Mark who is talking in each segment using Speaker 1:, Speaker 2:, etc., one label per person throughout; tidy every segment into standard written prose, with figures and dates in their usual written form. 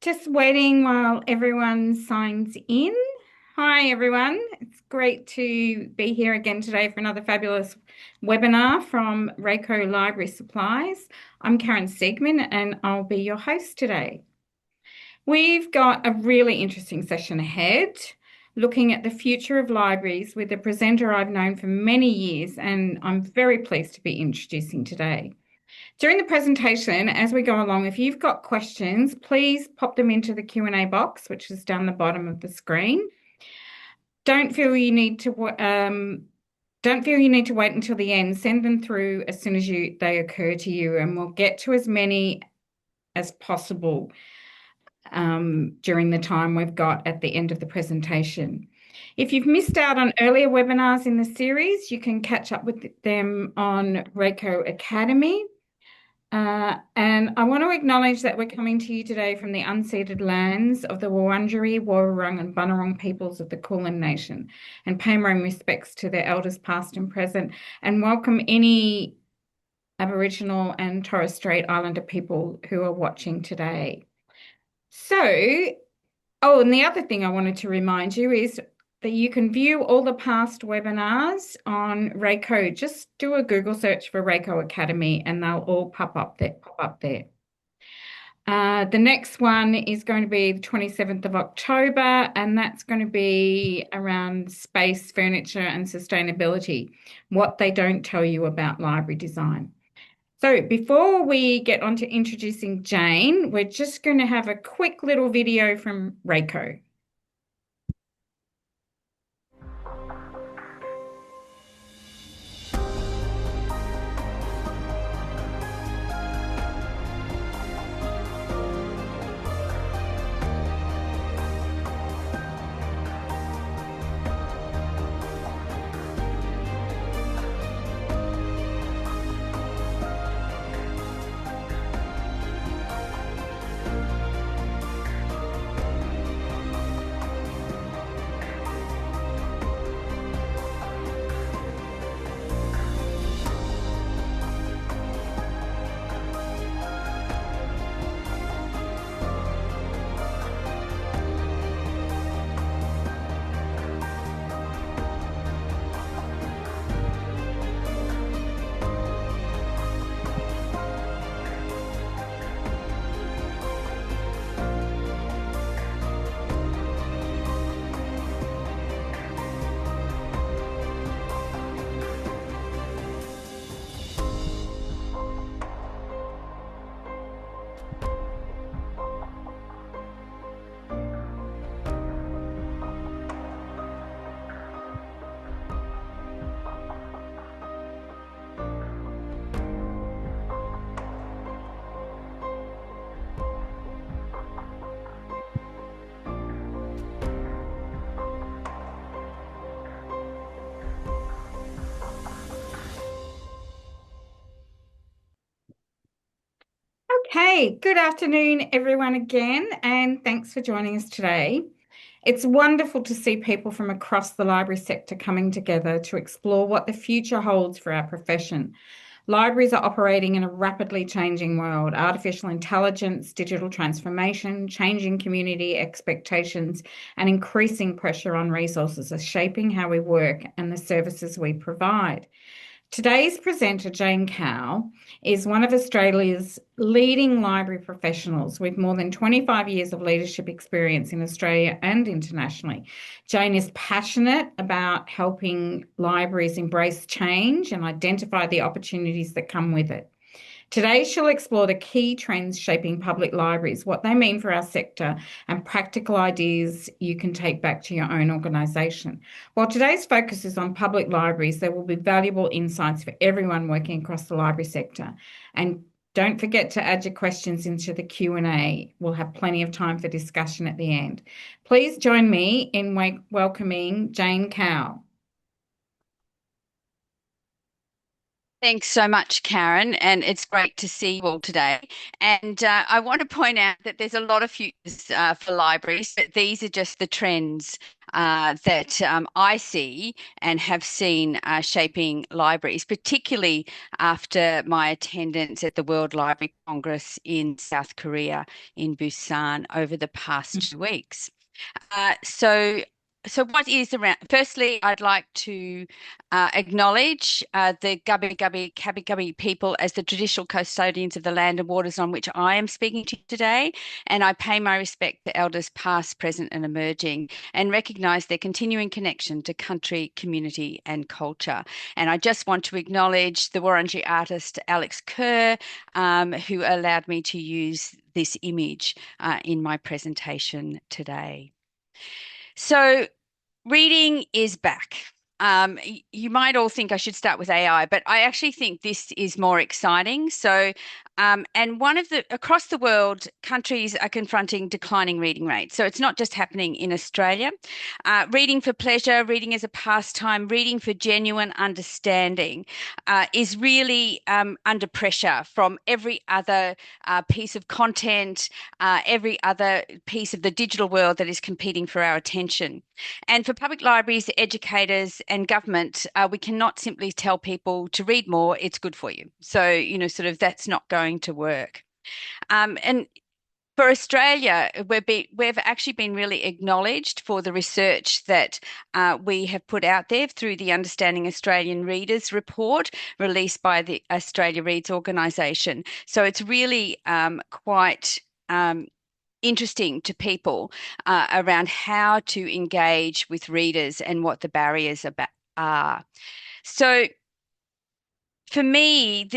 Speaker 1: Just waiting while everyone signs in. Hi, everyone. It's great to be here again today for another fabulous webinar from Raeco Library Supplies. I'm Karen Siegman and I'll be your host today. We've got a really interesting session ahead, looking at the future of libraries with a presenter I've known for many years and I'm very pleased to be introducing today. During the presentation, as we go along, if you've got questions, please pop them into the Q&A box, which is down the bottom of the screen. Don't feel you need to wait until the end. Send them through as soon as they occur to you, and we'll get to as many as possible during the time we've got at the end of the presentation. If you've missed out on earlier webinars in the series, you can catch up with them on Raeco Academy. And I want to acknowledge that we're coming to you today from the unceded lands of the Wurundjeri, Wurrung and Bunurong peoples of the Kulin Nation, and pay my respects to their elders past and present, and welcome any Aboriginal and Torres Strait Islander people who are watching today. And the other thing I wanted to remind you is that you can view all the past webinars on Raeco. Just do a Google search for Raeco Academy and they'll all pop up there. The next one is going to be the 27th of October, and that's going to be around space, furniture, and sustainability, what they don't tell you about library design. So before we get on to introducing Jane, we're just going to have a quick little video from Raeco. Okay, good afternoon, everyone, again, and thanks for joining us today. It's wonderful to see people from across the library sector coming together to explore what the future holds for our profession. Libraries are operating in a rapidly changing world. Artificial intelligence, digital transformation, changing community expectations, and increasing pressure on resources are shaping how we work and the services we provide. Today's presenter, Jane Cowell, is one of Australia's leading library professionals with more than 25 years of leadership experience in Australia and internationally. Jane is passionate about helping libraries embrace change and identify the opportunities that come with it. Today, she'll explore the key trends shaping public libraries, what they mean for our sector, and practical ideas you can take back to your own organisation. While today's focus is on public libraries, there will be valuable insights for everyone working across the library sector. And don't forget to add your questions into the Q&A. We'll have plenty of time for discussion at the end. Please join me in welcoming Jane Cowell.
Speaker 2: Thanks so much, Karen, and it's great to see you all today. And I want to point out that there's a lot of futures for libraries, but these are just the trends that I see and have seen shaping libraries, particularly after my attendance at the World Library Congress in South Korea in Busan over the past 2 weeks. Uh, so, so what is around? Firstly, I'd like to acknowledge the Gubbi Gubbi Kabi Gubbi people as the traditional custodians of the land and waters on which I am speaking to you today, and I pay my respect to elders past, present, and emerging, and recognise their continuing connection to country, community, and culture. And I just want to acknowledge the Wurundjeri artist Alex Kerr, who allowed me to use this image in my presentation today. So, reading is back. You might all think I should start with AI, but I actually think this is more exciting. And one of the across the world, countries are confronting declining reading rates. So it's not just happening in Australia. Reading for pleasure, reading as a pastime, reading for genuine understanding is really under pressure from every other piece of content, every other piece of the digital world that is competing for our attention. And for public libraries, educators, and government, we cannot simply tell people to read more, it's good for you. So, sort of that's not going to work. And for Australia, we've actually been really acknowledged for the research that we have put out there through the Understanding Australian Readers report released by the Australia Reads organisation. So it's really quite interesting to people around how to engage with readers and what the barriers are. So for me,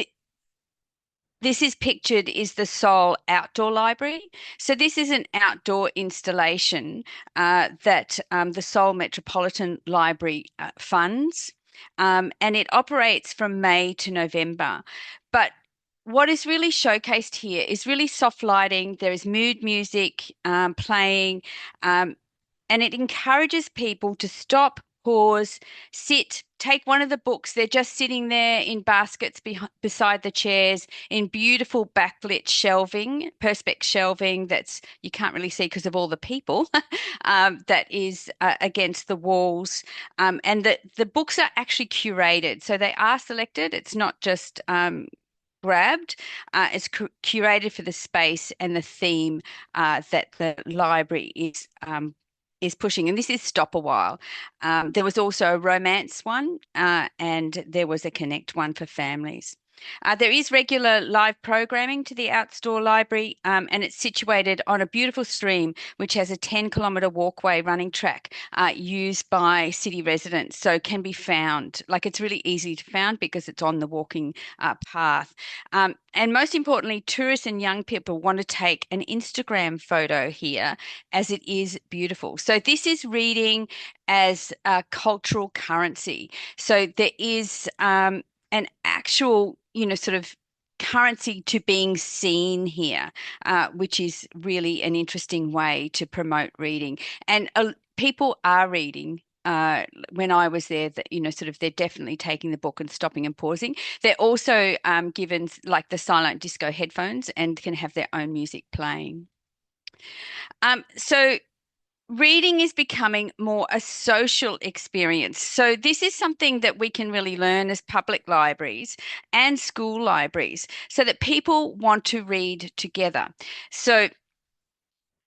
Speaker 2: this is pictured is the Seoul Outdoor Library. So this is an outdoor installation that the Seoul Metropolitan Library funds, and it operates from May to November. But what is really showcased here is really soft lighting. There is mood music playing, and it encourages people to stop, pause, sit, take one of the books. They're just sitting there in baskets beside the chairs in beautiful backlit shelving, perspex shelving that's you can't really see because of all the people that is against the walls. And the books are actually curated. So they are selected. It's not just grabbed. It's curated for the space and the theme that the library is pushing, and this is Stop a While. There was also a romance one, and there was a connect one for families. There is regular live programming to the Outdoor Library, and it's situated on a beautiful stream which has a 10-kilometre walkway running track used by city residents. So can be found, like it's really easy to find because it's on the walking path. And most importantly, tourists and young people want to take an Instagram photo here as it is beautiful. So this is reading as a cultural currency. So there is an actual, sort of currency to being seen here, which is really an interesting way to promote reading. And people are reading. When I was there, that sort of they're definitely taking the book and stopping and pausing. They're also given like the silent disco headphones and can have their own music playing. So reading is becoming more a social experience. So this is something that we can really learn as public libraries and school libraries so that people want to read together.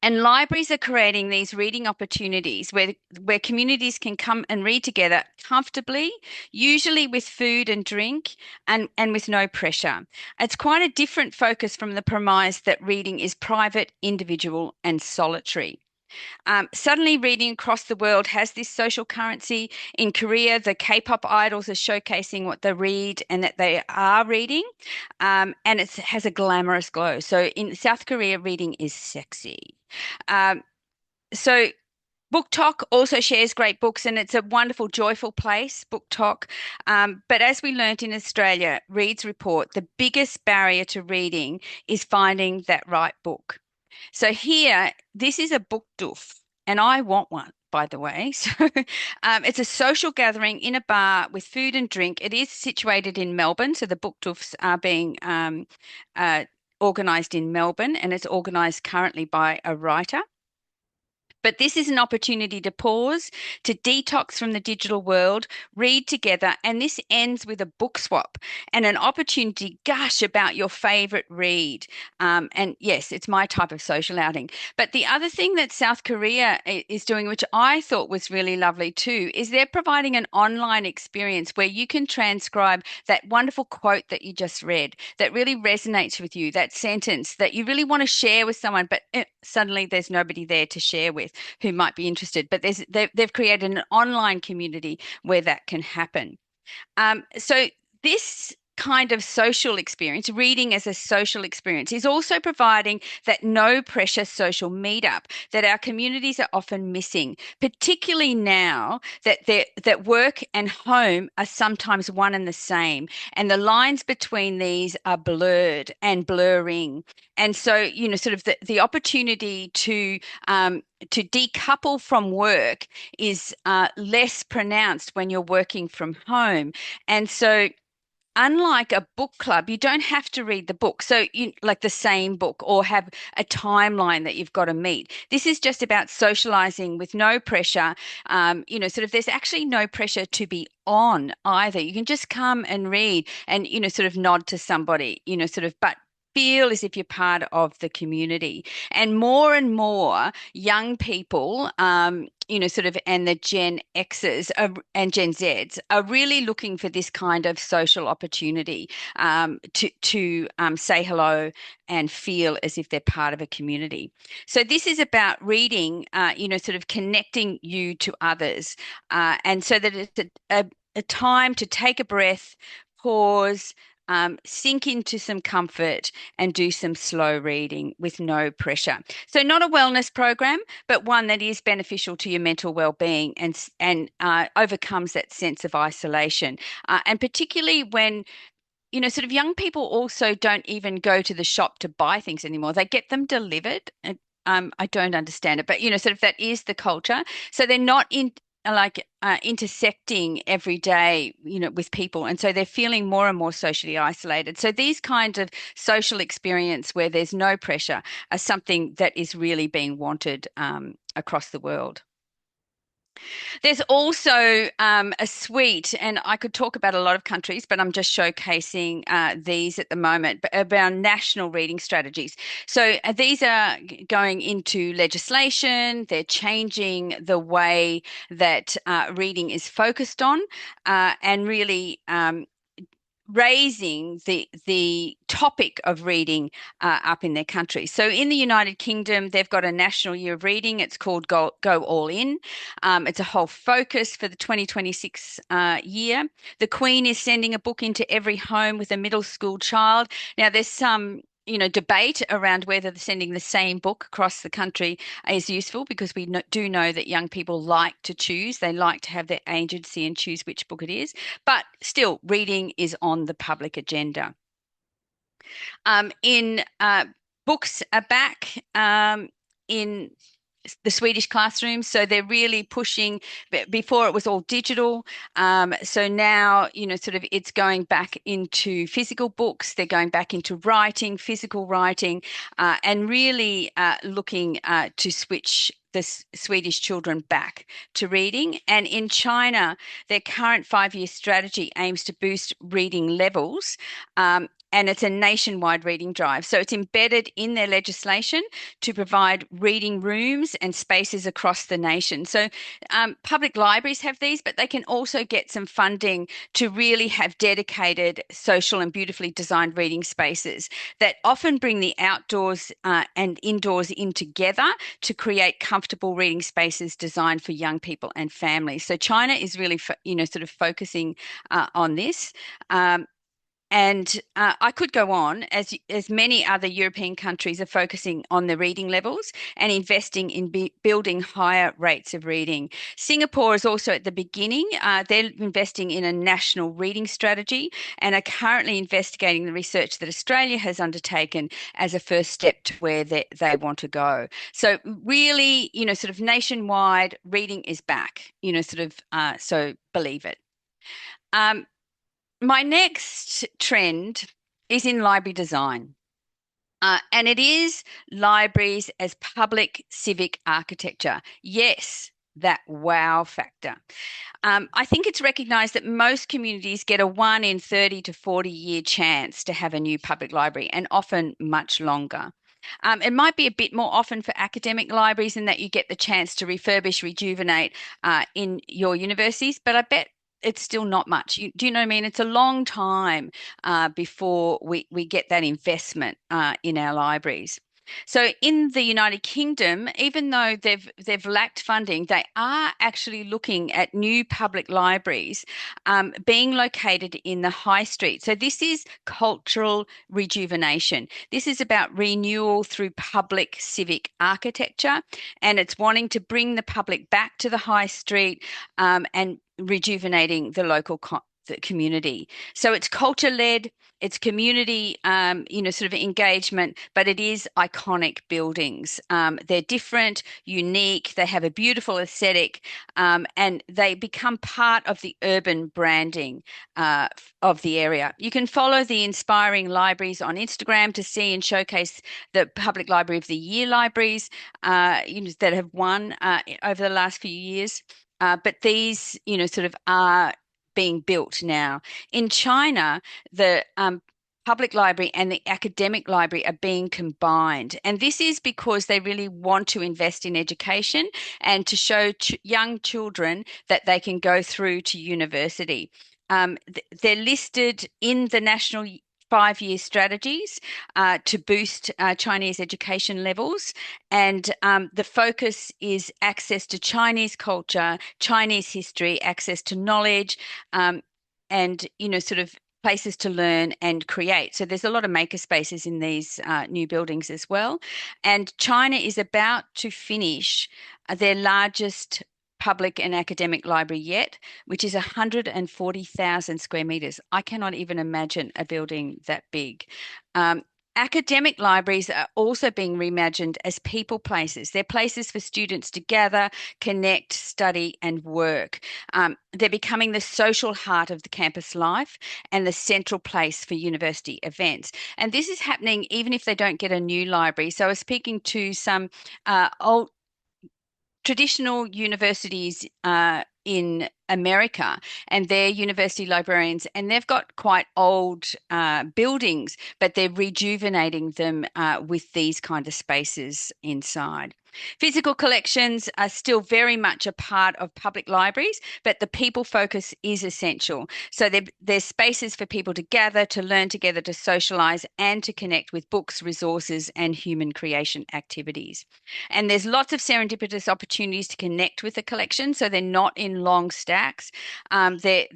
Speaker 2: And libraries are creating these reading opportunities where communities can come and read together comfortably, usually with food and drink and with no pressure. It's quite a different focus from the premise that reading is private, individual, and solitary. Suddenly, reading across the world has this social currency. In Korea, the K-pop idols are showcasing what they read and that they are reading, and it has a glamorous glow. So in South Korea, reading is sexy. Um, so Book Talk also shares great books, and it's a wonderful, joyful place, Book Talk. But as we learnt in Australia, Reads report the biggest barrier to reading is finding that right book. So here, this is a book doof, and I want one. by the way. So it's a social gathering in a bar with food and drink. It is situated in Melbourne, so the book tours are being uh, organised in Melbourne, and it's organised currently by a writer. But this is an opportunity to pause, to detox from the digital world, read together, and this ends with a book swap and an opportunity to gush about your favorite read. And yes, it's my type of social outing. But the other thing that South Korea is doing, which I thought was really lovely too, is they're providing an online experience where you can transcribe that wonderful quote that you just read that really resonates with you, that sentence that you really want to share with someone, but suddenly there's nobody there to share with who might be interested. But they've created an online community where that can happen. So this kind of social experience, reading as a social experience, is also providing that no pressure social meetup that our communities are often missing, particularly now that that work and home are sometimes one and the same, and the lines between these are blurred and blurring. And so, sort of the opportunity to decouple from work is less pronounced when you're working from home. And so unlike a book club, you don't have to read the book. So you like the same book or have a timeline that you've got to meet. This is just about socializing with no pressure. Sort of there's actually no pressure to be on either. You can just come and read and, sort of nod to somebody, but feel as if you're part of the community. And more young people, sort of, and the Gen X's and Gen Zs are really looking for this kind of social opportunity to say hello and feel as if they're part of a community. So this is about reading, sort of connecting you to others, and so that it's a time to take a breath, pause, sink into some comfort and do some slow reading with no pressure. So not a wellness program, but one that is beneficial to your mental well-being and overcomes that sense of isolation. And particularly when sort of young people also don't even go to the shop to buy things anymore. They get them delivered. And I don't understand it, but sort of that is the culture. So they're not in intersecting every day, with people. And so they're feeling more and more socially isolated. So these kinds of social experience where there's no pressure are something that is really being wanted across the world. There's also a suite, and I could talk about a lot of countries, but I'm just showcasing these at the moment, but about national reading strategies. So these are going into legislation. They're changing the way that reading is focused on, and really raising the topic of reading up in their country. So in the United Kingdom, they've got a national year of reading. It's called Go All In. It's a whole focus for the 2026 year. The Queen is sending a book into every home with a middle school child. Now, there's some debate around whether sending the same book across the country is useful, because we do know that young people like to choose. They like to have their agency and choose which book it is. But still, reading is on the public agenda. In books are back in the Swedish classrooms. So they're really pushing. Before it was all digital. So now, sort of it's going back into physical books. They're going back into writing, physical writing, and really looking to switch the Swedish children back to reading. And in China, their current 5-year strategy aims to boost reading levels. And it's a nationwide reading drive. So it's embedded in their legislation to provide reading rooms and spaces across the nation. So public libraries have these, but they can also get some funding to really have dedicated social and beautifully designed reading spaces that often bring the outdoors and indoors in together to create comfortable reading spaces designed for young people and families. So China is really, sort of focusing on this. And I could go on, as many other European countries are focusing on the reading levels and investing in building higher rates of reading. Singapore is also at the beginning. They're investing in a national reading strategy and are currently investigating the research that Australia has undertaken as a first step to where they want to go. So really, sort of nationwide, reading is back, so believe it. Um, my next trend is in library design. And it is libraries as public civic architecture. Yes, that wow factor. I think it's recognized that most communities get a 1 in 30 to 40-year chance to have a new public library, and often much longer. It might be a bit more often for academic libraries in that you get the chance to refurbish, rejuvenate in your universities, but I bet it's still not much. Do you know what I mean? It's a long time before we get that investment in our libraries. So in the United Kingdom, even though they've lacked funding, they are actually looking at new public libraries being located in the high street. So this is cultural rejuvenation. This is about renewal through public civic architecture, and it's wanting to bring the public back to the high street and rejuvenating the local the community. So it's culture led, it's community, sort of engagement, but it is iconic buildings. They're different, unique, they have a beautiful aesthetic, and they become part of the urban branding of the area. You can follow the Inspiring Libraries on Instagram to see and showcase the Public Library of the Year libraries that have won over the last few years. But these, sort of are being built now. In China, the public library and the academic library are being combined. And this is because they really want to invest in education and to show young children that they can go through to university. They're listed in the national 5-year strategies to boost Chinese education levels. And the focus is access to Chinese culture, Chinese history, access to knowledge, and, sort of places to learn and create. So there's a lot of maker spaces in these new buildings as well. And China is about to finish their largest public and academic library yet, which is 140,000 square meters. I cannot even imagine a building that big. Academic libraries are also being reimagined as people places. They're places for students to gather, connect, study, and work. They're becoming the social heart of the campus life and the central place for university events. And this is happening even if they don't get a new library. So I was speaking to some old traditional universities in America, and they're university librarians, and they've got quite old buildings, but they're rejuvenating them with these kind of spaces inside. Physical collections are still very much a part of public libraries, but the people focus is essential. So there's spaces for people to gather, to learn together, to socialize, and to connect with books, resources, and human creation activities. And there's lots of serendipitous opportunities to connect with the collection, so they're not in long stacks. They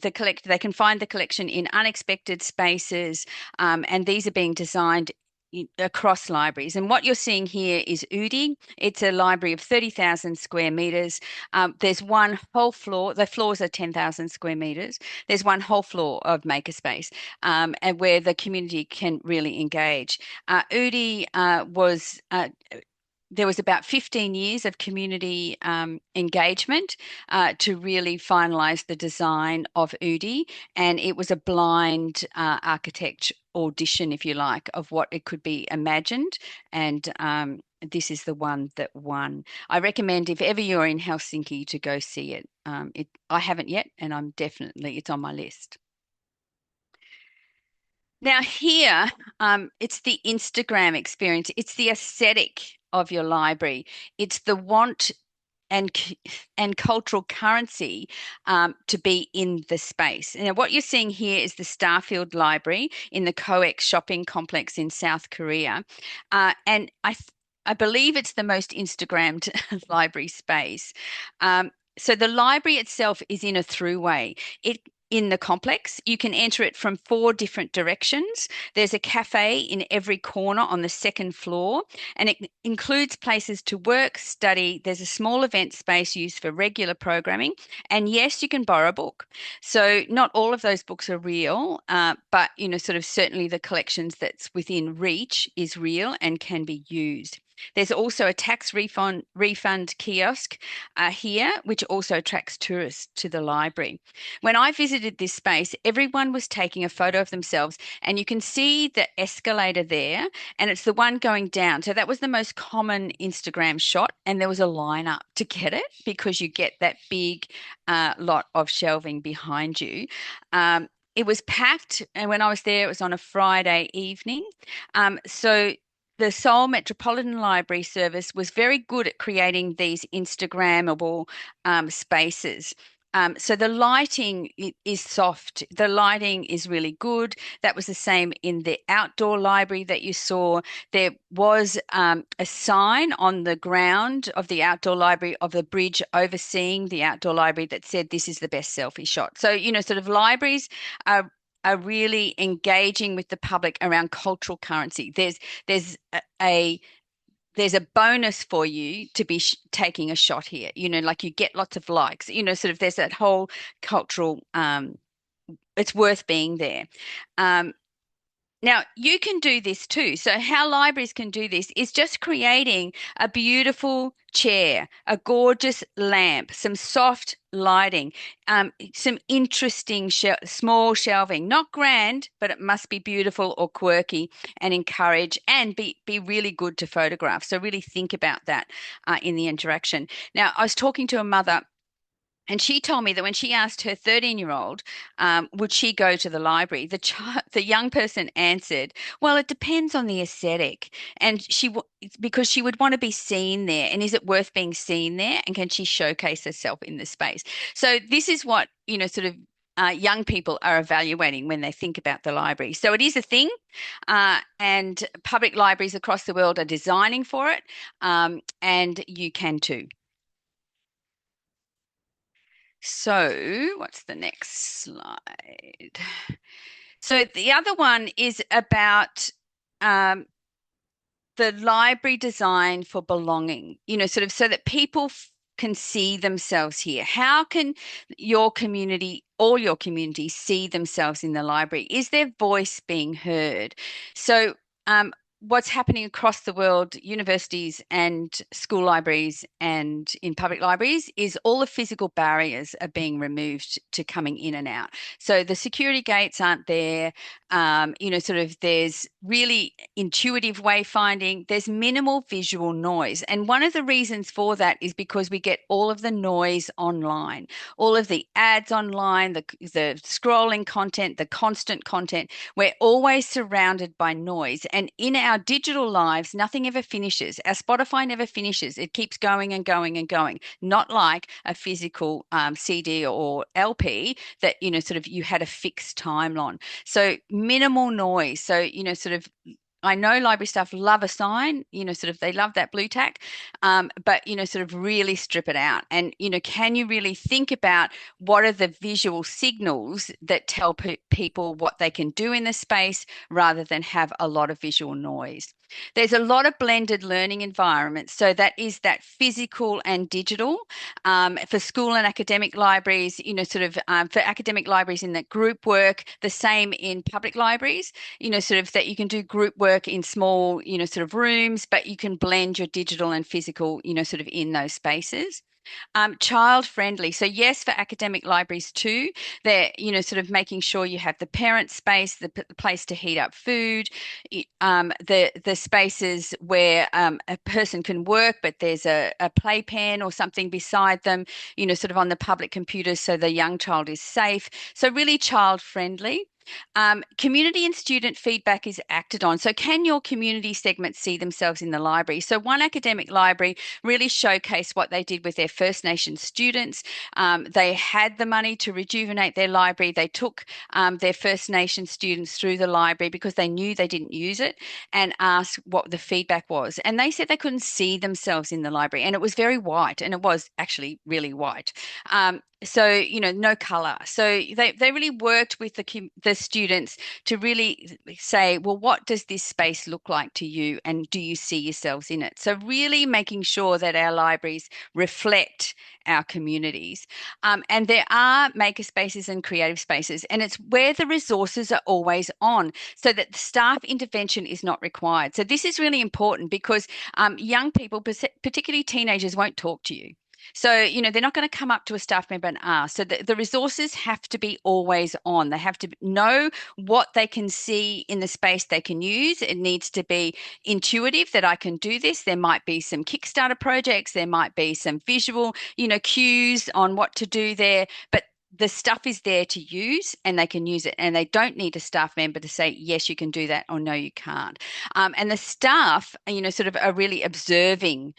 Speaker 2: can find the collection in unexpected spaces, and these are being designed across libraries. And what you're seeing here is Udi. It's a library of 30,000 square meters. There's one whole floor. The floors are 10,000 square meters. There's one whole floor of makerspace, and where the community can really engage. Udi was there was about 15 years of community engagement to really finalize the design of Udi. And it was a blind architect audition, if you like, of what it could be imagined. And this is the one that won. I recommend if ever you're in Helsinki to go see it. I haven't yet, and it's on my list. Now here, it's the Instagram experience. It's the aesthetic of your library. It's the want and cultural currency to be in the space. Now, what you're seeing here is the Starfield Library in the Cowell shopping complex in South Korea, and I believe it's the most Instagrammed library space. So the library itself is in a throughway. in the complex. You can enter it from 4 different directions. There's a cafe in every corner on the second floor, and it includes places to work, study. There's a small event space used for regular programming. And yes, you can borrow a book. So not all of those books are real, but sort of certainly the collections that's within reach is real and can be used. There's also a tax refund kiosk here, which also attracts tourists to the library. When I visited this space, everyone was taking a photo of themselves, and you can see the escalator there, and it's the one going down. So that was the most common Instagram shot, and there was a line up to get it because you get that big lot of shelving behind you. It was packed, and when I was there, it was on a Friday evening. So the Seoul Metropolitan Library Service was very good at creating these Instagrammable spaces. So the lighting is soft. The lighting is really good. That was the same in the outdoor library that you saw. There was a sign on the ground of the outdoor library of the bridge overseeing the outdoor library that said, "This is the best selfie shot." So, sort of libraries are really engaging with the public around cultural currency. There's a there's a bonus for you to be taking a shot here. Like you get lots of likes. Sort of there's that whole cultural. It's worth being there. Now, you can do this too. So, how libraries can do this is just creating a beautiful chair, a gorgeous lamp, some soft lighting, some interesting small shelving. Not grand, but it must be beautiful or quirky and encourage and be really good to photograph. So, really think about that in the interaction. Now, I was talking to a mother. And she told me that when she asked her 13-year-old, would she go to the library, the young person answered, "Well, it depends on the aesthetic, and because she would want to be seen there, and is it worth being seen there, and can she showcase herself in the space?" So this is what sort of young people are evaluating when they think about the library. So it is a thing, and public libraries across the world are designing for it, and you can too. So, what's the next slide? So, the other one is about the library design for belonging, sort of so that people can see themselves here. How can your community, all your communities, see themselves in the library? Is their voice being heard? So, what's happening across the world, universities and school libraries and in public libraries, is all the physical barriers are being removed to coming in and out. So the security gates aren't there. Sort of there's really intuitive wayfinding. There's minimal visual noise. And one of the reasons for that is because we get all of the noise online, all of the ads online, the scrolling content, the constant content. We're always surrounded by noise. And in our digital lives, nothing ever finishes. Our Spotify never finishes. It keeps going and going and going, not like a physical CD or LP that, sort of you had a fixed time on. So minimal noise. So, sort of I know library staff love a sign, sort of they love that blue tack, but, sort of really strip it out. And, can you really think about what are the visual signals that tell people what they can do in the space rather than have a lot of visual noise? There's a lot of blended learning environments. So that is that physical and digital. For school and academic libraries, sort of for academic libraries in that group work, the same in public libraries, sort of that you can do group work in small, sort of rooms, but you can blend your digital and physical, sort of in those spaces. Child friendly. So yes, for academic libraries too, they're, sort of making sure you have the parent space, the place to heat up food, the spaces where a person can work, but there's a playpen or something beside them, sort of on the public computers so the young child is safe. So really child friendly. Community and student feedback is acted on. So can your community segments see themselves in the library? So one academic library really showcased what they did with their First Nation students. They had the money to rejuvenate their library. They took their First Nation students through the library because they knew they didn't use it and asked what the feedback was. And they said they couldn't see themselves in the library. And it was very white, and it was actually really white. no color. So they really worked with the students to really say, well, what does this space look like to you, and do you see yourselves in it? So really making sure that our libraries reflect our communities. And there are maker spaces and creative spaces, and it's where the resources are always on, so that the staff intervention is not required. So this is really important because young people, particularly teenagers, won't talk to you. So, they're not going to come up to a staff member and ask. So the resources have to be always on. They have to know what they can see in the space they can use. It needs to be intuitive that I can do this. There might be some Kickstarter projects. There might be some visual, cues on what to do there. But the stuff is there to use and they can use it. And they don't need a staff member to say, yes, you can do that, or no, you can't. And the staff, sort of are really observing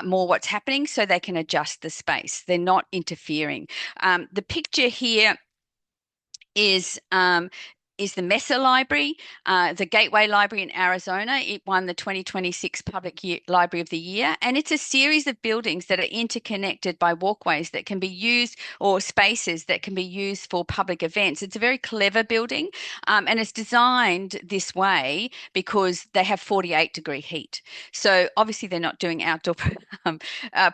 Speaker 2: more what's happening so they can adjust the space. They're not interfering. The picture here is the Mesa Library, the Gateway Library in Arizona. It won the 2026 Library of the Year, and it's a series of buildings that are interconnected by walkways that can be used, or spaces that can be used for public events. It's a very clever building, and it's designed this way because they have 48-degree heat. So obviously they're not doing outdoor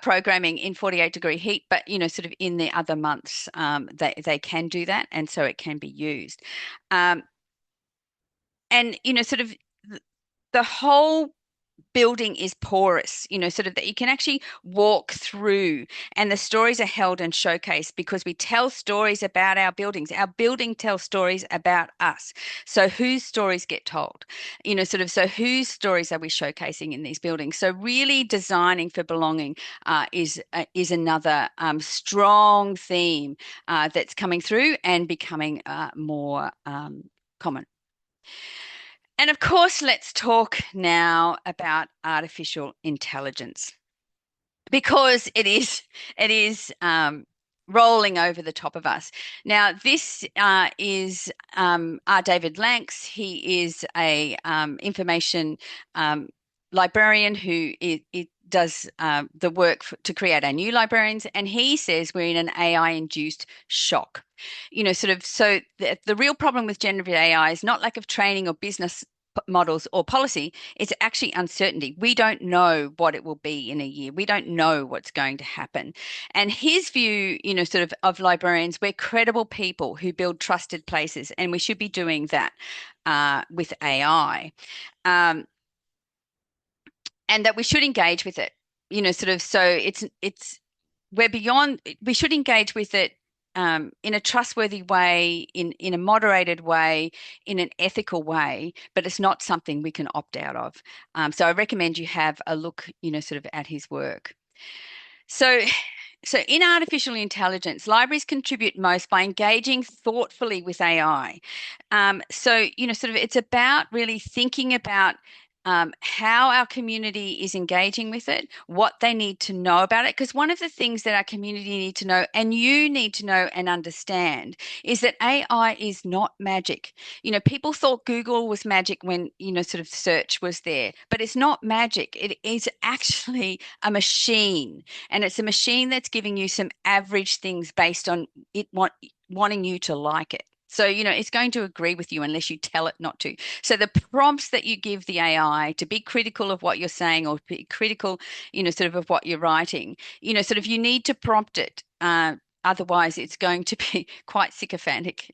Speaker 2: programming in 48-degree heat, but sort of in the other months, they can do that, and so it can be used. And sort of the whole building is porous, sort of that you can actually walk through, and the stories are held and showcased because we tell stories about our buildings. Our building tells stories about us. So whose stories get told? So whose stories are we showcasing in these buildings? So really designing for belonging is another strong theme that's coming through and becoming more common. And of course, let's talk now about artificial intelligence, because it is rolling over the top of us. Now, this is David Lanks. He is a information librarian who does the work to create our new librarians, and he says we're in an AI-induced shock. So the real problem with generative AI is not lack of training or business models or policy. It's actually uncertainty. We don't know what it will be in a year. We don't know what's going to happen. And his view, sort of librarians, we're credible people who build trusted places, and we should be doing that with AI. And that we should engage with it, so we're beyond, we should engage with it in a trustworthy way, in a moderated way, in an ethical way, but it's not something we can opt out of. So I recommend you have a look, sort of at his work. So in artificial intelligence, libraries contribute most by engaging thoughtfully with AI. Sort of it's about really thinking about how our community is engaging with it, what they need to know about it. Because one of the things that our community need to know, and you need to know and understand, is that AI is not magic. People thought Google was magic when, sort of search was there, but it's not magic. It is actually a machine, and it's a machine that's giving you some average things based on it wanting you to like it. So, it's going to agree with you unless you tell it not to. So the prompts that you give the AI to be critical of what you're saying, or be critical, sort of what you're writing, sort of you need to prompt it. Otherwise, it's going to be quite sycophantic.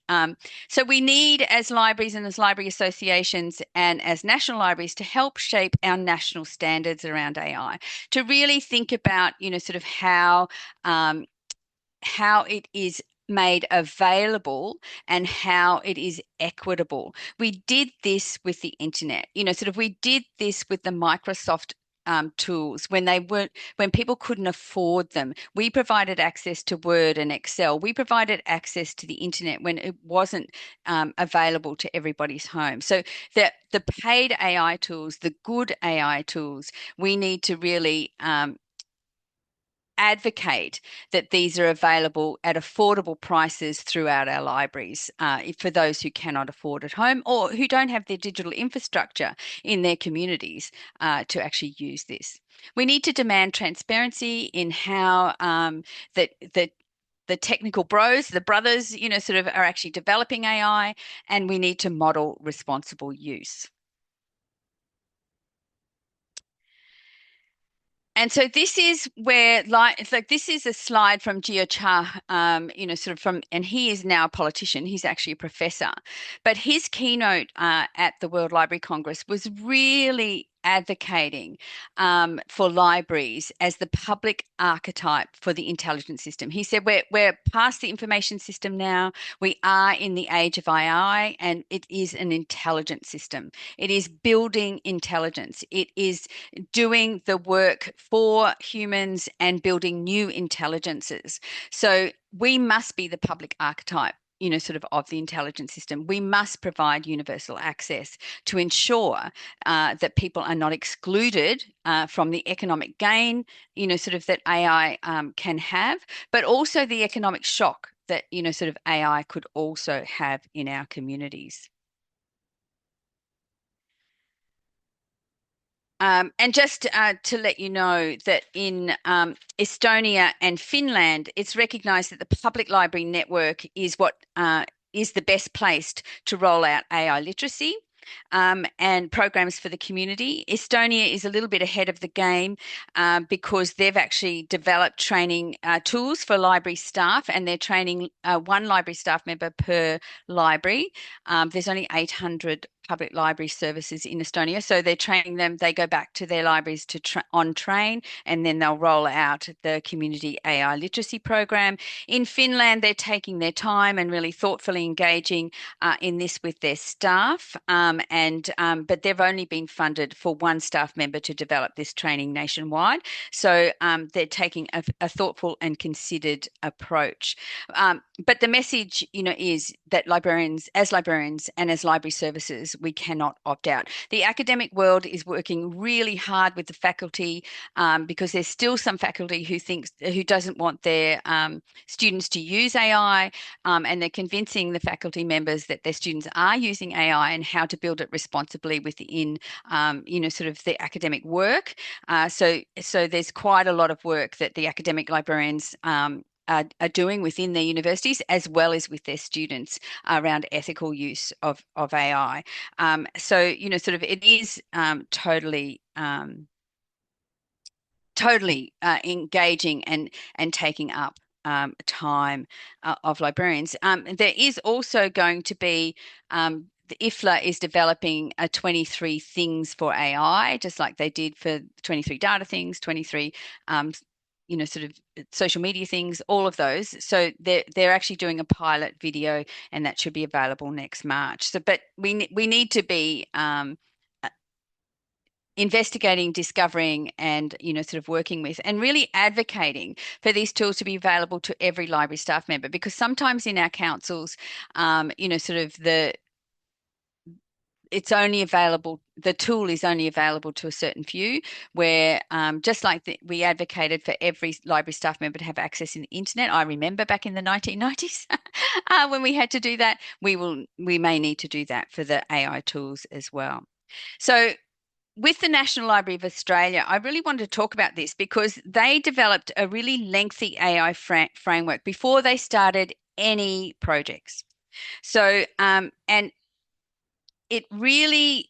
Speaker 2: So we need, as libraries and as library associations and as national libraries, to help shape our national standards around AI, to really think about, sort of how it is made available and how it is equitable. We did this with the internet, sort of we did this with the Microsoft tools when people couldn't afford them. We provided access to Word and Excel. We provided access to the internet when it wasn't available to everybody's home. So the paid AI tools, the good AI tools, we need to really advocate that these are available at affordable prices throughout our libraries for those who cannot afford at home, or who don't have their digital infrastructure in their communities to actually use this. We need to demand transparency in how that the technical bros, the brothers, sort of are actually developing AI, and we need to model responsible use. And so this is where, it's like this is a slide from Gio Cha, sort of and he is now a politician. He's actually a professor, but his keynote at the World Library Congress was really advocating for libraries as the public archetype for the intelligence system. He said we're past the information system now. We are in the age of AI, and it is an intelligent system. It is building intelligence. It is doing the work for humans and building new intelligences. So we must be the public archetype, sort of the intelligence system. We must provide universal access to ensure that people are not excluded from the economic gain, sort of that AI can have, but also the economic shock that, sort of AI could also have in our communities. And just to let you know that in Estonia and Finland, it's recognised that the public library network is what is the best placed to roll out AI literacy and programs for the community. Estonia is a little bit ahead of the game because they've actually developed training tools for library staff, and they're training one library staff member per library. There's only 800 public library services in Estonia, so they're training them. They go back to their libraries to on train, and then they'll roll out the community AI literacy program. In Finland, they're taking their time and really thoughtfully engaging in this with their staff, but they've only been funded for one staff member to develop this training nationwide. So they're taking a thoughtful and considered approach. But the message, is that librarians and as library services, we cannot opt out. The academic world is working really hard with the faculty because there's still some faculty who doesn't want their students to use AI, and they're convincing the faculty members that their students are using AI and how to build it responsibly within, sort of the academic work. So there's quite a lot of work that the academic librarians are doing within their universities as well as with their students around ethical use of AI. So, sort of it is totally engaging and taking up time of librarians. There is also going to be the IFLA is developing a 23 things for AI, just like they did for 23 data things, 23 sort of social media things, all of those. So they're actually doing a pilot video, and that should be available next March. So, but we need to be investigating, discovering, and sort of working with, and really advocating for these tools to be available to every library staff member, because sometimes in our councils, sort of the tool is only available to a certain few, where just like we advocated for every library staff member to have access in the internet. I remember back in the 1990s when we had to do that. We may need to do that for the AI tools as well. So with the National Library of Australia, I really wanted to talk about this because they developed a really lengthy AI framework before they started any projects. So, and it really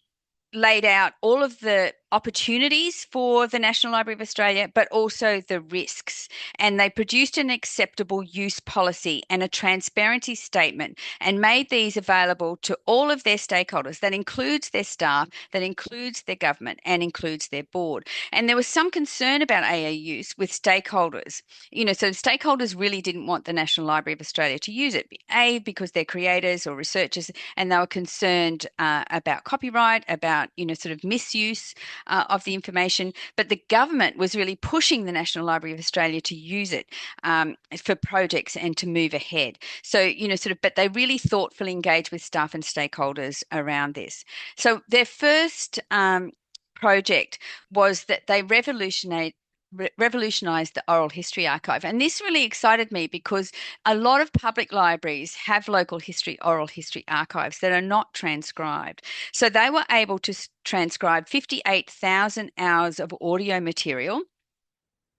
Speaker 2: laid out all of the opportunities for the National Library of Australia, but also the risks. And they produced an acceptable use policy and a transparency statement and made these available to all of their stakeholders. That includes their staff, that includes their government, and includes their board. And there was some concern about AA use with stakeholders. So stakeholders really didn't want the National Library of Australia to use it, because they're creators or researchers, and they were concerned about copyright, about, sort of misuse of the information. But the government was really pushing the National Library of Australia to use it for projects and to move ahead. So, but they really thoughtfully engaged with staff and stakeholders around this. So their first project was that they revolutionized the oral history archive. And this really excited me because a lot of public libraries have local history, oral history archives that are not transcribed. So they were able to transcribe 58,000 hours of audio material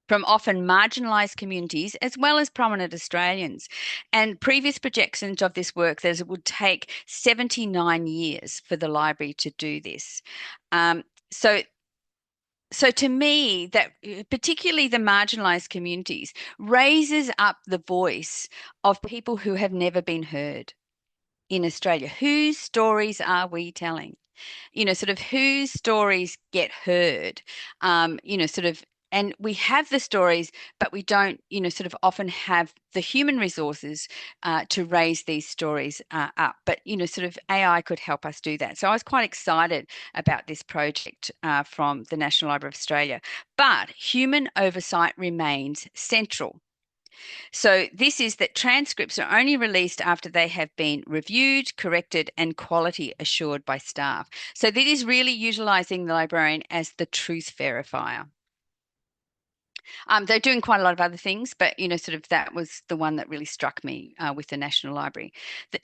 Speaker 2: from often marginalised communities as well as prominent Australians. And previous projections of this work that it would take 79 years for the library to do this. Um, so so to me, that particularly the marginalised communities raises up the voice of people who have never been heard in Australia. Whose stories are we telling? Sort of whose stories get heard, sort of, and we have the stories, but we don't, sort of often have the human resources to raise these stories up. But, sort of AI could help us do that. So I was quite excited about this project from the National Library of Australia. But human oversight remains central. So this is that transcripts are only released after they have been reviewed, corrected, and quality assured by staff. So that is really utilising the librarian as the truth verifier. They're doing quite a lot of other things, but sort of that was the one that really struck me with the National Library.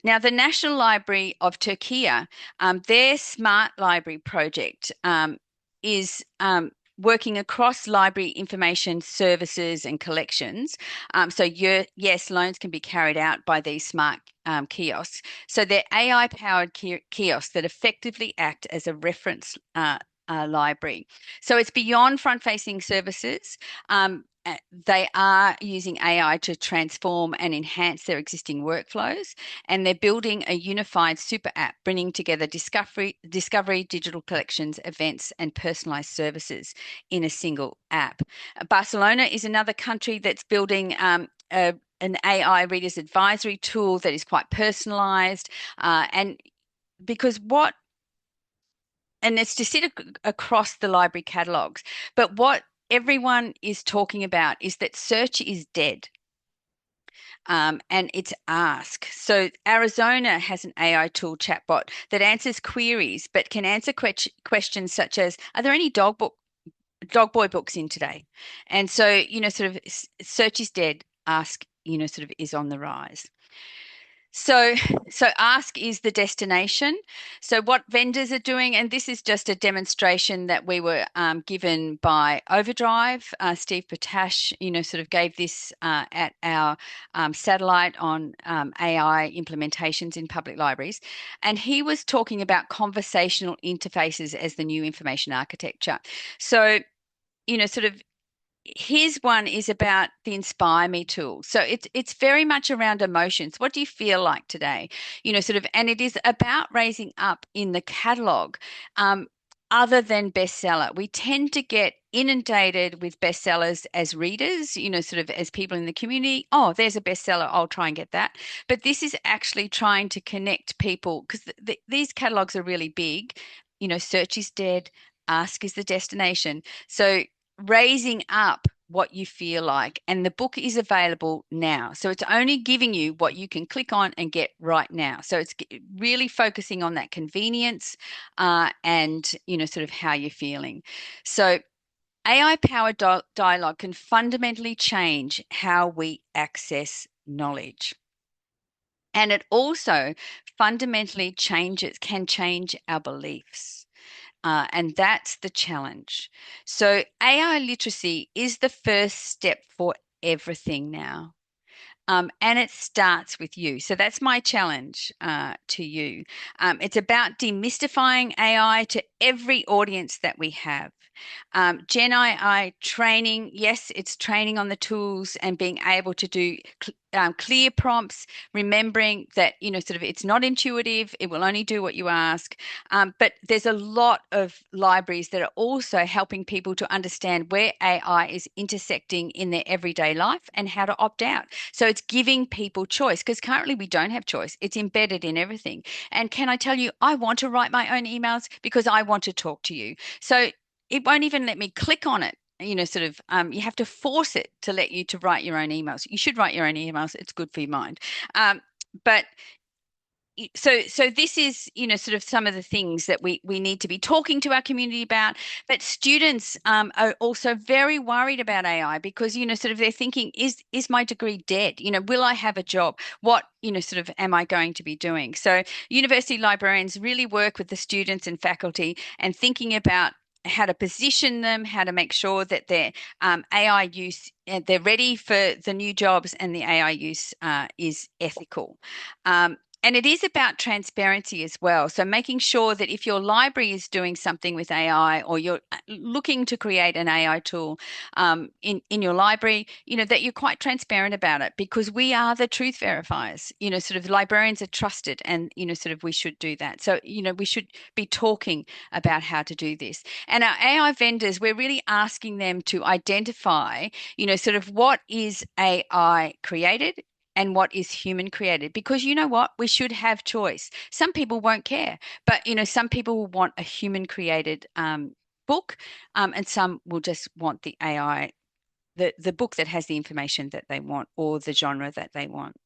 Speaker 2: Now, the National Library of Turkey, their Smart Library project is working across library information services and collections. So yes, loans can be carried out by these smart kiosks. So they're AI-powered kiosks that effectively act as a reference library. So it's beyond front-facing services. They are using AI to transform and enhance their existing workflows, and they're building a unified super app, bringing together discovery, digital collections, events, and personalized services in a single app. Barcelona is another country that's building an AI readers advisory tool that is quite personalized, and because and it's to sit across the library catalogues. But what everyone is talking about is that search is dead. And it's ask. So Arizona has an AI tool chatbot that answers queries, but can answer questions such as, are there any dog boy books in today? And so, sort of search is dead, ask, sort of is on the rise. So ask is the destination. So what vendors are doing, and this is just a demonstration that we were given by Overdrive. Steve Potash, sort of gave this at our satellite on AI implementations in public libraries. And he was talking about conversational interfaces as the new information architecture. So, sort of his one is about the Inspire Me tool. So it's very much around emotions. What do you feel like today? Sort of, and it is about raising up in the catalog, other than bestseller. We tend to get inundated with bestsellers as readers, sort of as people in the community. Oh, there's a bestseller, I'll try and get that. But this is actually trying to connect people because these catalogs are really big. Search is dead, ask is the destination. So raising up what you feel like, and the book is available now, so it's only giving you what you can click on and get right now. So it's really focusing on that convenience and sort of how you're feeling. So AI powered dialogue can fundamentally change how we access knowledge, and it also fundamentally can change our beliefs. And that's the challenge. So AI literacy is the first step for everything now. And it starts with you. So that's my challenge to you. It's about demystifying AI to every audience that we have. Gen AI training, yes, it's training on the tools and being able to do clear prompts, remembering that, sort of it's not intuitive, it will only do what you ask. But there's a lot of libraries that are also helping people to understand where AI is intersecting in their everyday life and how to opt out. So it's giving people choice because currently we don't have choice. It's embedded in everything. And can I tell you, I want to write my own emails because I want to talk to you. So it won't even let me click on it. Sort of, you have to force it to let you to write your own emails. You should write your own emails. It's good for your mind. But so this is sort of some of the things that we need to be talking to our community about. But students are also very worried about AI because sort of they're thinking, is my degree dead? Will I have a job? What sort of am I going to be doing? So university librarians really work with the students and faculty and thinking about how to position them, how to make sure that their AI use, they're ready for the new jobs, and the AI use is ethical. And it is about transparency as well. So making sure that if your library is doing something with AI, or you're looking to create an AI tool in your library, that you're quite transparent about it, because we are the truth verifiers. Sort of librarians are trusted, and sort of we should do that. So we should be talking about how to do this. And our AI vendors, we're really asking them to identify, sort of what is AI created and what is human created. Because you know what? We should have choice. Some people won't care, but some people will want a human created book, and some will just want the AI, the book that has the information that they want, or the genre that they want.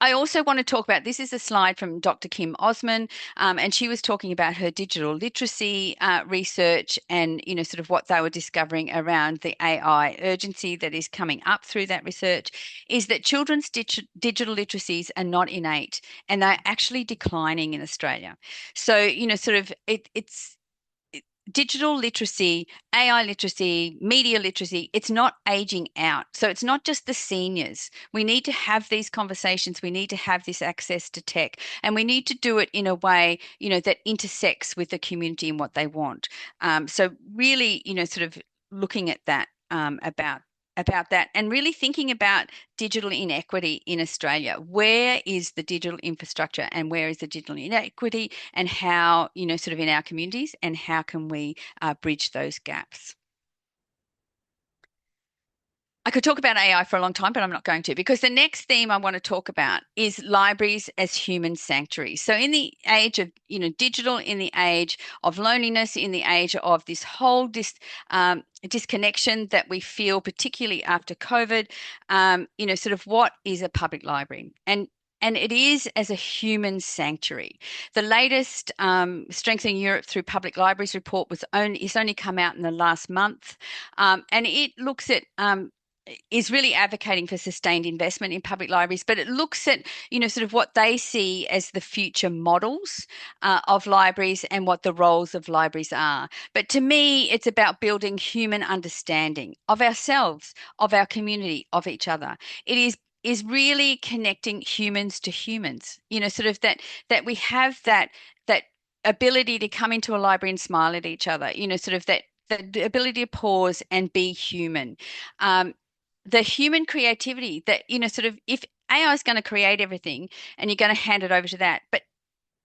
Speaker 2: I also want to talk about, this is a slide from Dr. Kim Osman, and she was talking about her digital literacy research, and sort of what they were discovering around the AI urgency that is coming up through that research, is that children's digital literacies are not innate, and they're actually declining in Australia. So sort of it's digital literacy, AI literacy, media literacy, it's not aging out. So it's not just the seniors. We need to have these conversations. We need to have this access to tech, and we need to do it in a way, that intersects with the community and what they want. So really, sort of looking at that, about that, and really thinking about digital inequity in Australia. Where is the digital infrastructure, and where is the digital inequity, and how, sort of in our communities, and how can we bridge those gaps? I could talk about AI for a long time, but I'm not going to, because the next theme I want to talk about is libraries as human sanctuaries. So in the age of, digital, in the age of loneliness, in the age of this whole disconnection that we feel, particularly after COVID, sort of what is a public library? And it is as a human sanctuary. The latest Strengthening Europe Through Public Libraries report is only come out in the last month, and it looks at is really advocating for sustained investment in public libraries, but it looks at, sort of what they see as the future models of libraries, and what the roles of libraries are. But to me, it's about building human understanding of ourselves, of our community, of each other. It is really connecting humans to humans, sort of that we have that ability to come into a library and smile at each other, sort of that the ability to pause and be human. The human creativity that, sort of, if AI is going to create everything and you're going to hand it over to that, but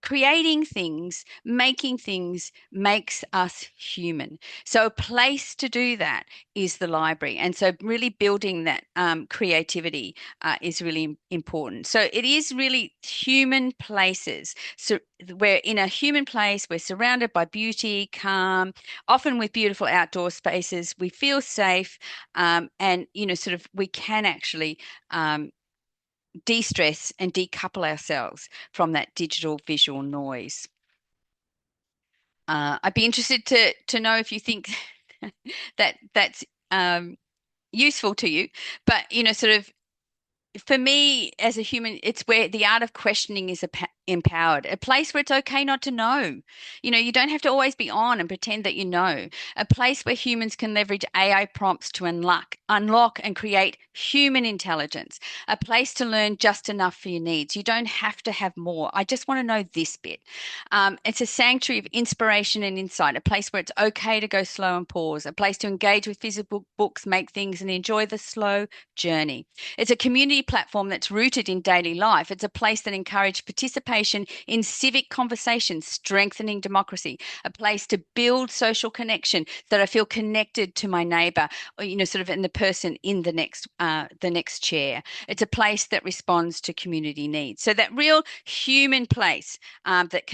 Speaker 2: creating things, making things makes us human. So a place to do that is the library. And so really building that creativity is really important. So it is really human places. So we're in a human place, we're surrounded by beauty, calm, often with beautiful outdoor spaces. We feel safe, and, sort of we can actually de-stress and decouple ourselves from that digital visual noise. I'd be interested to know if you think that's useful to you. But sort of, for me as a human, it's where the art of questioning is empowered, a place where it's okay not to know. You don't have to always be on and pretend that you know. A place where humans can leverage AI prompts to unlock and create human intelligence. A place to learn just enough for your needs. You don't have to have more. I just want to know this bit. It's a sanctuary of inspiration and insight, a place where it's okay to go slow and pause, a place to engage with physical books, make things, and enjoy the slow journey. It's a community platform that's rooted in daily life. It's a place that encourages participation in civic conversation, strengthening democracy, a place to build social connection, that I feel connected to my neighbor, or, sort of in the person in the next chair. It's a place that responds to community needs. So that real human place that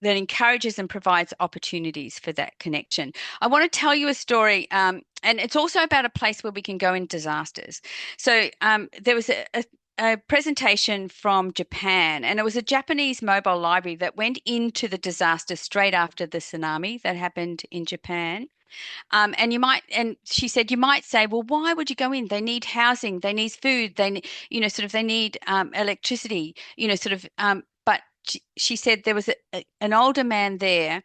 Speaker 2: encourages and provides opportunities for that connection. I want to tell you a story, and it's also about a place where we can go in disasters. So there was a presentation from Japan, and it was a Japanese mobile library that went into the disaster straight after the tsunami that happened in Japan. And she said, you might say, well, why would you go in? They need housing, they need food, they need electricity, but she said there was an older man there,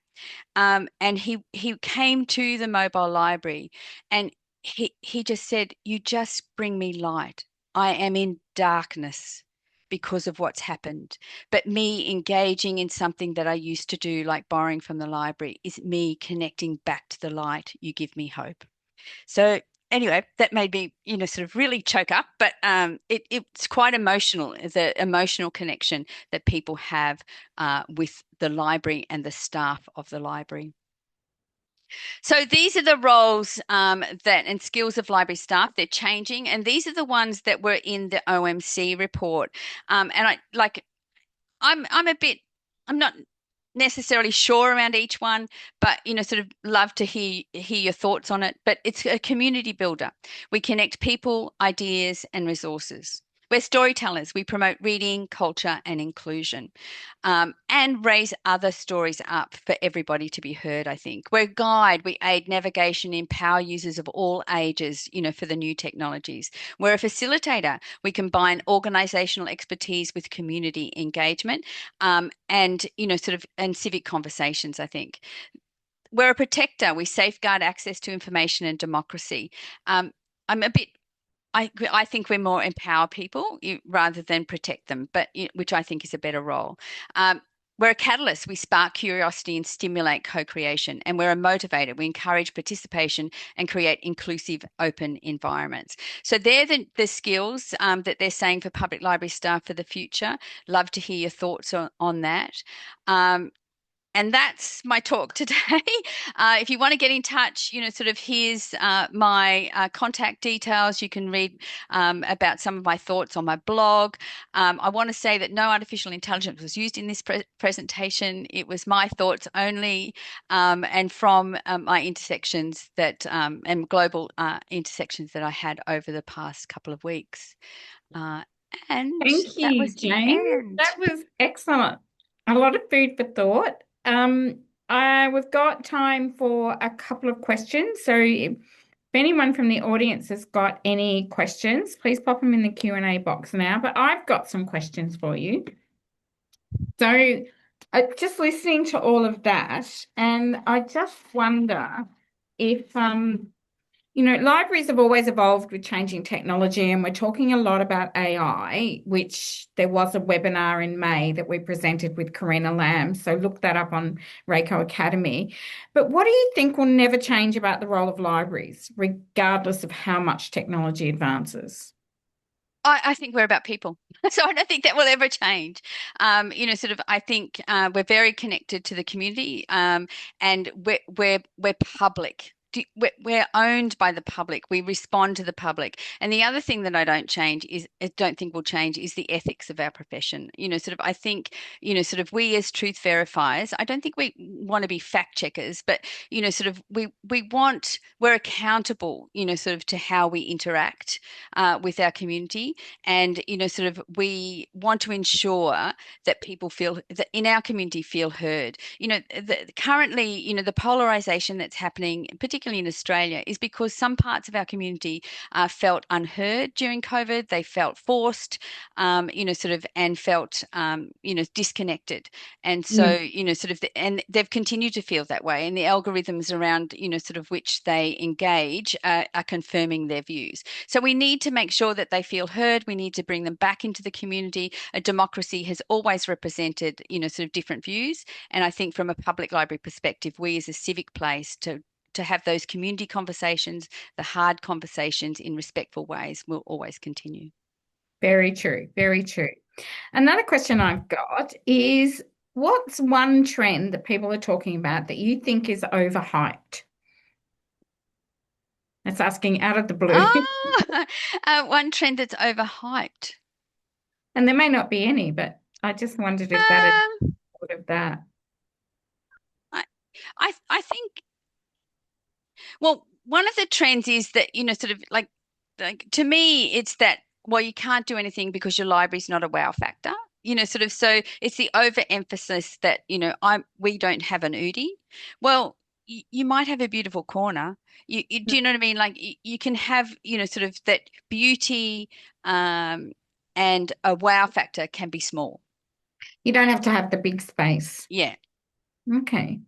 Speaker 2: and he came to the mobile library, and he just said, "You just bring me light. I am in darkness because of what's happened. But me engaging in something that I used to do, like borrowing from the library, is me connecting back to the light. You give me hope." So anyway, that made me, sort of really choke up, but it's quite emotional, the emotional connection that people have with the library and the staff of the library. So these are the roles that and skills of library staff. They're changing, and these are the ones that were in the OMC report. And I'm a bit, I'm not necessarily sure around each one, but sort of love to hear your thoughts on it. But it's a community builder. We connect people, ideas, and resources. We're storytellers. We promote reading, culture, and inclusion, and raise other stories up for everybody to be heard, I think. We're a guide. We aid navigation, empower users of all ages, for the new technologies. We're a facilitator. We combine organizational expertise with community engagement, and, and civic conversations, I think. We're a protector. We safeguard access to information and democracy. I'm a bit I think we more empower people rather than protect them, but which I think is a better role. We're a catalyst. We spark curiosity and stimulate co-creation, and we're a motivator. We encourage participation and create inclusive, open environments. So they're the skills that they're saying for public library staff for the future. Love to hear your thoughts on that. And that's my talk today. If you want to get in touch, sort of here's my contact details. You can read about some of my thoughts on my blog. I want to say that no artificial intelligence was used in this presentation. It was my thoughts only, and from my intersections and global intersections that I had over the past couple of weeks. And
Speaker 1: Thank
Speaker 2: that
Speaker 1: you,
Speaker 2: was the
Speaker 1: Jane.
Speaker 2: end.
Speaker 1: That was excellent. A lot of food for thought. We've got time for a couple of questions. So if anyone from the audience has got any questions, please pop them in the Q&A box now. But I've got some questions for you. So just listening to all of that, and I just wonder if libraries have always evolved with changing technology, and we're talking a lot about AI, which there was a webinar in May that we presented with Karina Lamb. So look that up on Raeco Academy. But what do you think will never change about the role of libraries, regardless of how much technology advances?
Speaker 2: I think we're about people. So I don't think that will ever change. Sort of, I think we're very connected to the community, and we're public. We're owned by the public. We respond to the public. And the other thing that I don't think will change is the ethics of our profession. Sort of, I think, sort of we as truth verifiers, I don't think we want to be fact checkers, but, sort of we're accountable, sort of to how we interact with our community. And, sort of we want to ensure that people feel that in our community feel heard. Currently, the polarization that's happening, particularly in Australia, is because some parts of our community felt unheard during COVID. They felt forced, sort of, and felt, disconnected. And so,
Speaker 1: Mm.
Speaker 2: sort of, and they've continued to feel that way. And the algorithms around, sort of which they engage are confirming their views. So we need to make sure that they feel heard. We need to bring them back into the community. A democracy has always represented, sort of different views. And I think from a public library perspective, we as a civic place to have those community conversations, the hard conversations in respectful ways will always continue.
Speaker 1: Very true. Very true. Another question I've got is, what's one trend that people are talking about that you think is overhyped? That's asking out of the blue.
Speaker 2: Oh, one trend that's overhyped.
Speaker 1: And there may not be any, but I just wondered if that is
Speaker 2: Um,
Speaker 1: sort of that.
Speaker 2: I, I think, well, one of the trends is that, sort of like to me, it's that, well, you can't do anything because your library's not a wow factor. Sort of, so it's the overemphasis that, we don't have an Udi. Well, you might have a beautiful corner. Do you know what I mean? Like you can have, sort of that beauty, and a wow factor can be small.
Speaker 1: You don't have to have the big space.
Speaker 2: Yeah.
Speaker 1: Okay.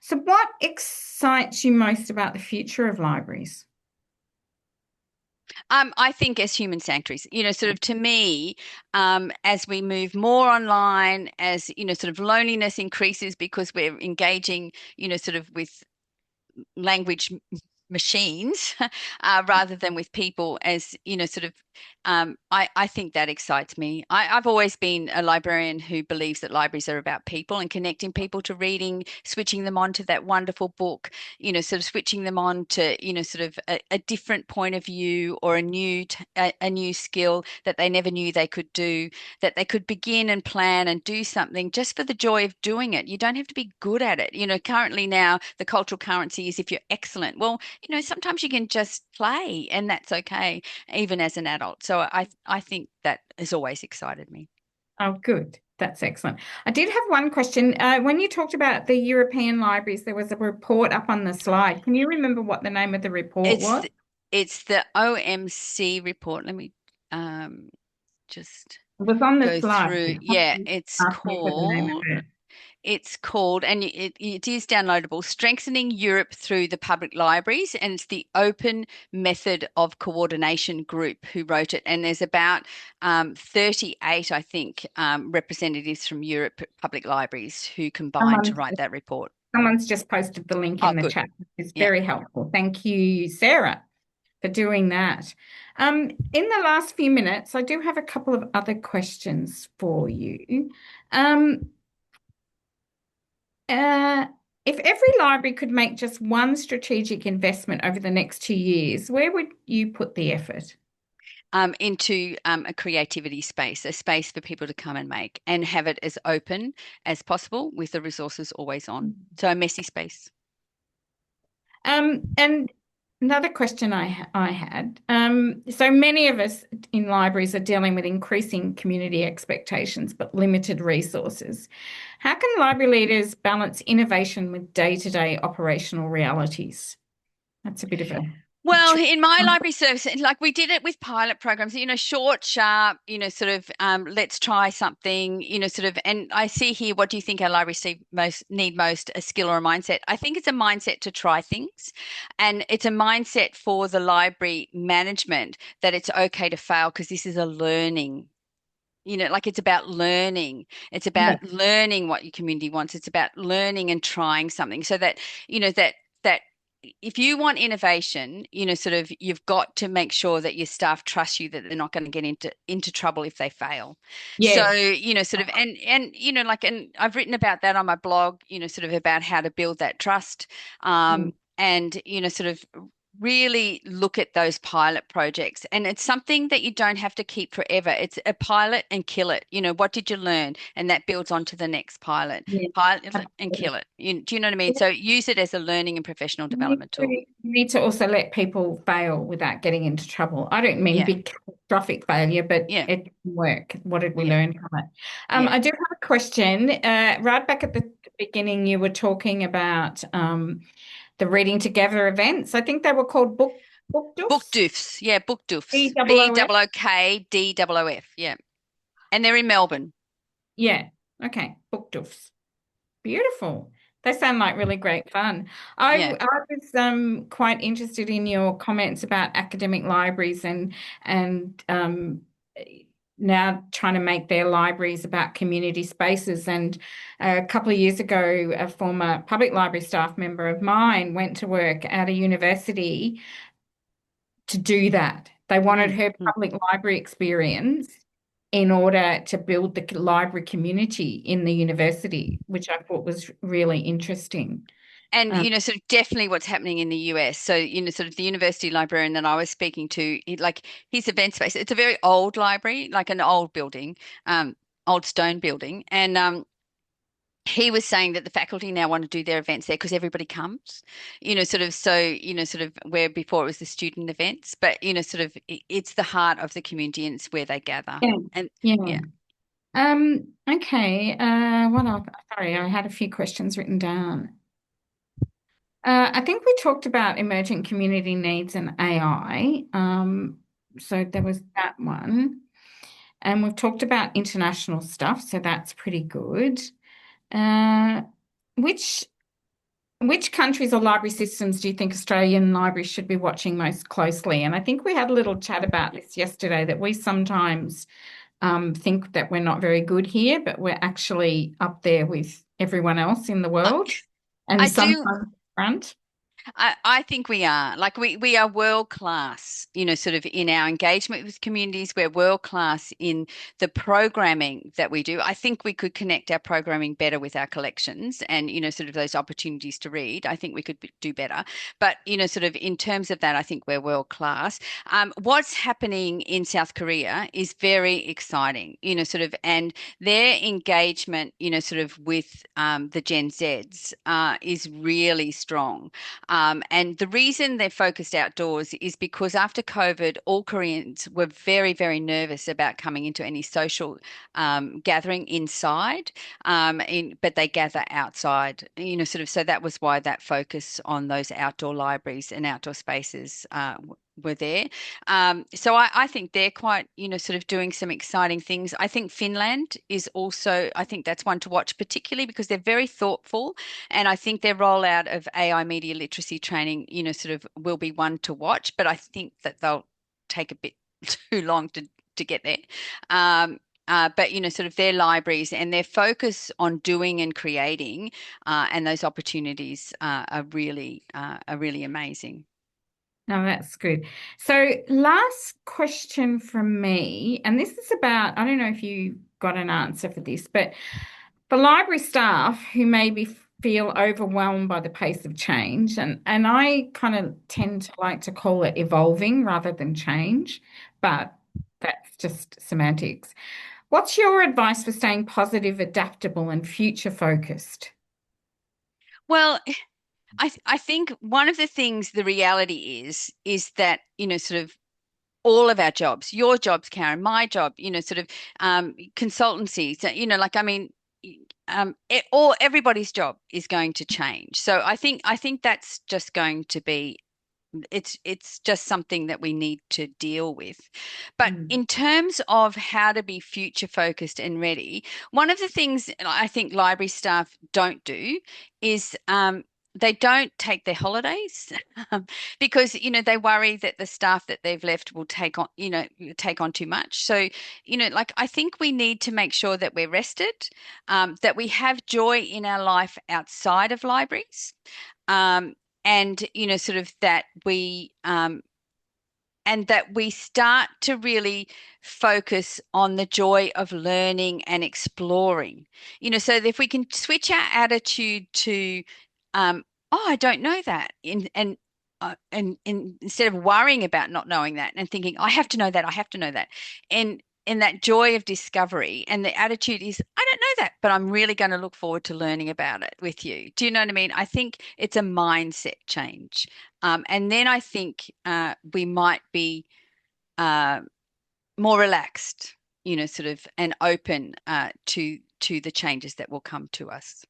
Speaker 1: So what excites you most about the future of libraries?
Speaker 2: I think as human sanctuaries, sort of to me, as we move more online, as, sort of loneliness increases because we're engaging, sort of with language machines rather than with people, as sort of I think that excites me. I've always been a librarian who believes that libraries are about people and connecting people to reading, switching them on to that wonderful book, sort of switching them on to sort of a different point of view, or a new skill that they never knew they could do, that they could begin and plan and do something just for the joy of doing it. You don't have to be good at it. Currently now the cultural currency is if you're excellent. Well, sometimes you can just play, and that's okay, even as an adult. So I think that has always excited me.
Speaker 1: Oh, good. That's excellent. I did have one question. When you talked about the European libraries, there was a report up on the slide. Can you remember what the name of the report
Speaker 2: It's
Speaker 1: was?
Speaker 2: the, it's the OMC report. Let me um, just
Speaker 1: It was on the
Speaker 2: go
Speaker 1: slide.
Speaker 2: through. Yeah, it's
Speaker 1: Ask me for the name of
Speaker 2: called
Speaker 1: it.
Speaker 2: It's called, and it is downloadable, Strengthening Europe Through the Public Libraries. And it's the Open Method of Coordination group who wrote it. And there's about 38, I think, representatives from Europe public libraries who combined to
Speaker 1: Someone's,
Speaker 2: write that report.
Speaker 1: someone's just posted the link
Speaker 2: Oh,
Speaker 1: in the
Speaker 2: good.
Speaker 1: chat. It's
Speaker 2: Yeah.
Speaker 1: very helpful. Thank you, Sarah, for doing that. In the last few minutes, I do have a couple of other questions for you. Um, uh, if every library could make just one strategic investment over the next 2 years, where would you put the effort?
Speaker 2: Into a creativity space, a space for people to come and make, and have it as open as possible with the resources always on. So a messy space.
Speaker 1: And another question I had. So many of us in libraries are dealing with increasing community expectations but limited resources. How can library leaders balance innovation with day-to-day operational realities? That's a bit of a
Speaker 2: Well,
Speaker 1: trick.
Speaker 2: in my library service, like we did it with pilot programs, short, sharp, sort of, let's try something, sort of, and I see here, what do you think our libraries need most, a skill or a mindset? I think it's a mindset to try things, and it's a mindset for the library management that it's okay to fail because this is a learning. Like it's about learning. It's
Speaker 1: Yeah,
Speaker 2: about learning what your community wants. It's about learning and trying something so that, that if you want innovation, sort of you've got to make sure that your staff trust you, that they're not going to get into trouble if they fail. So,
Speaker 1: yes.
Speaker 2: sort of, and like, and I've written about that on my blog, sort of about how to build that trust.
Speaker 1: Mm.
Speaker 2: And sort of really look at those pilot projects, and it's something that you don't have to keep forever. It's a pilot and kill it. What did you learn? And that builds on to the next
Speaker 1: Yeah,
Speaker 2: pilot and
Speaker 1: absolutely.
Speaker 2: kill it. Do you know what I mean? So use it as a learning and professional development tool.
Speaker 1: You need to also let people fail without getting into trouble. I don't mean
Speaker 2: Yeah,
Speaker 1: big catastrophic failure, but
Speaker 2: yeah,
Speaker 1: it can work. What did we
Speaker 2: yeah,
Speaker 1: learn from it?
Speaker 2: yeah.
Speaker 1: I do have a question. Right back at the beginning, you were talking about the reading together events. I think they were called book
Speaker 2: Book
Speaker 1: doofs.
Speaker 2: doofs. Yeah, book doofs.
Speaker 1: BOOF.
Speaker 2: BOOKDOOF. Yeah. And they're in Melbourne.
Speaker 1: Yeah. Okay. Book doofs. Beautiful. They sound like really great fun. I,
Speaker 2: Yeah.
Speaker 1: I was quite interested in your comments about academic libraries and now trying to make their libraries about community spaces. And a couple of years ago, a former public library staff member of mine went to work at a university to do that. They wanted
Speaker 2: Mm,
Speaker 1: her
Speaker 2: mm.
Speaker 1: public library experience in order to build the library community in the university, which I thought was really interesting.
Speaker 2: And,
Speaker 1: Um,
Speaker 2: sort of definitely what's happening in the US. So, sort of the university librarian that I was speaking to, like his event space, it's a very old library, like an old building, um, old stone building. And he was saying that the faculty now want to do their events there because everybody comes, sort of, so, sort of where before it was the student events, but, sort of it's the heart of the community and it's where they gather.
Speaker 1: yeah,
Speaker 2: And
Speaker 1: yeah.
Speaker 2: yeah.
Speaker 1: Okay. What else? Sorry, I had a few questions written down. I think we talked about emergent community needs and AI. So there was that one. and we've talked about international stuff, so that's pretty good. Uh, which which countries or library systems do you think Australian libraries should be watching most closely? And I think we had a little chat about this yesterday that we sometimes think that we're not very good here, but we're actually up there with everyone else in the
Speaker 2: I,
Speaker 1: world and
Speaker 2: I do.
Speaker 1: sometimes front.
Speaker 2: I think we are like we are world class, sort of in our engagement with communities. We're world class in the programming that we do. I think we could connect our programming better with our collections and, sort of those opportunities to read. I think we could do better. But, sort of in terms of that, I think we're world class. What's happening in South Korea is very exciting, sort of, and their engagement, sort of with the Gen Zs is really strong. And the reason they're focused outdoors is because after COVID, all Koreans were very, very nervous about coming into any social gathering inside, but they gather outside, sort of. So that was why that focus on those outdoor libraries and outdoor spaces were there. So I think they're quite, sort of doing some exciting things. I think Finland is also, I think that's one to watch, particularly because they're very thoughtful. And I think their rollout of AI media literacy training, sort of will be one to watch, but I think that they'll take a bit too long to get there. But sort of their libraries and their focus on doing and creating, and those opportunities are really amazing.
Speaker 1: No, that's good. So, last question from me, and this is about, I don't know if you got an answer for this, but for library staff who maybe feel overwhelmed by the pace of change, and I kind of tend to like to call it evolving rather than change, but that's just semantics. What's your advice for staying positive, adaptable, and future focused?
Speaker 2: Well, I think one of the things the reality is that, sort of all of our jobs, your jobs, Karen, my job, sort of consultancies, like I mean, all everybody's job is going to change. So I think that's just going to be it's just something that we need to deal with. But
Speaker 1: Mm.
Speaker 2: in terms of how to be future focused and ready, one of the things I think library staff don't do is they don't take their holidays because they worry that the staff that they've left will take on too much. So like I think we need to make sure that we're rested, that we have joy in our life outside of libraries, um, and sort of that we start to really focus on the joy of learning and exploring. So that if we can switch our attitude to, um, oh, I don't know that, and instead of worrying about not knowing that and thinking, I have to know that, I have to know that, and that joy of discovery and the attitude is, I don't know that, but I'm really going to look forward to learning about it with you. Do you know what I mean? I think it's a mindset change. And then I think we might be uh, more relaxed, sort of, and open to the changes that will come to us.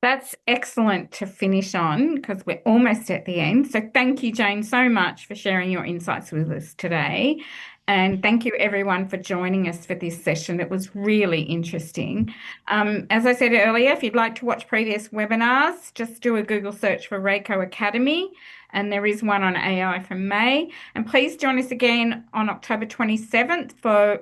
Speaker 1: That's excellent to finish on because we're almost at the end. So thank you, Jane, so much for sharing your insights with us today. And thank you, everyone, for joining us for this session. It was really interesting. As I said earlier, if you'd like to watch previous webinars, just do a Google search for Raeco Academy, and there is one on AI from May. And please join us again on October 27th for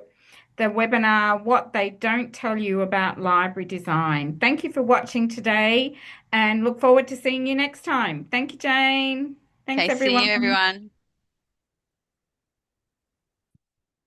Speaker 1: the webinar, What They Don't Tell You About Library Design. Thank you for watching today and look forward to seeing you next time. Thank you, Jane. Thanks,
Speaker 2: Okay, see you,
Speaker 1: everyone.
Speaker 2: everyone.